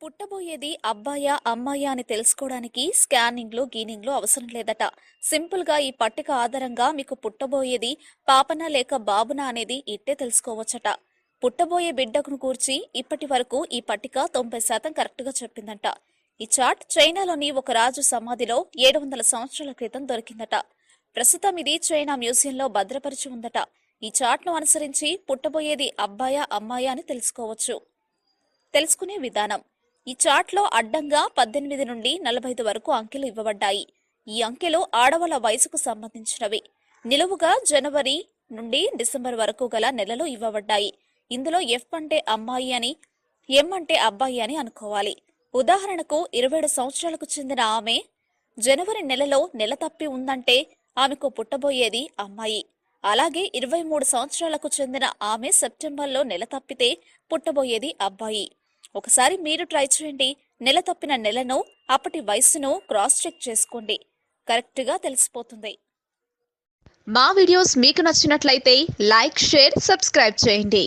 పుట్టబోయేది అబ్బాయా అమ్మాయా అని తెలుసుకోవడానికి గీనింగ్లు అవసరం లేదట. సింపుల్ గా ఈ పట్టిక ఆధారంగా మీకు పుట్టబోయేది పాపనా లేక బాబునా అనేది ఇట్టే తెలుసుకోవచ్చట. పుట్టబోయే బిడ్డకును కూర్చి ఇప్పటి వరకు ఈ పట్టిక 90% కరెక్ట్ గా చెప్పిందంట. ఈ చార్ట్ చైనాలోని ఒక రాజు సమాధిలో 700 సంవత్సరాల క్రితం దొరికిందట. ప్రస్తుతం ఇది చైనా మ్యూజియంలో భద్రపరిచి ఉందట. ఈ చార్ట్ ను అనుసరించి పుట్టబోయేది అబ్బాయా అమ్మాయా అని తెలుసుకునే విధానం. ఈ చార్ట్లో అడ్డంగా 18 నుండి 45 వరకు అంకెలు ఇవ్వబడ్డాయి. ఈ అంకెలు ఆడవాళ్ల వయసుకు సంబంధించినవి. నిలువుగా జనవరి నుండి డిసెంబర్ వరకు గల నెలలు ఇవ్వబడ్డాయి. ఇందులో ఎఫ్ అంటే అమ్మాయి అని, ఎం అంటే అబ్బాయి అని అనుకోవాలి. ఉదాహరణకు 27 సంవత్సరాలకు చెందిన ఆమె జనవరి నెలలో నెల తప్పి ఉందంటే ఆమెకు పుట్టబోయేది అమ్మాయి. అలాగే 23 సంవత్సరాలకు చెందిన ఆమె సెప్టెంబర్లో నెల తప్పితే పుట్టబోయేది అబ్బాయి. ఒకసారి మీరు ట్రై చేయండి. నెల తప్పిన నెలను, అప్పటి వయసును క్రాస్ చెక్ చేసుకోండి. కరెక్ట్ గా తెలిసిపోతుంది. మా వీడియోస్ మీకు నచ్చినట్లయితే లైక్, షేర్, సబ్స్క్రైబ్ చేయండి.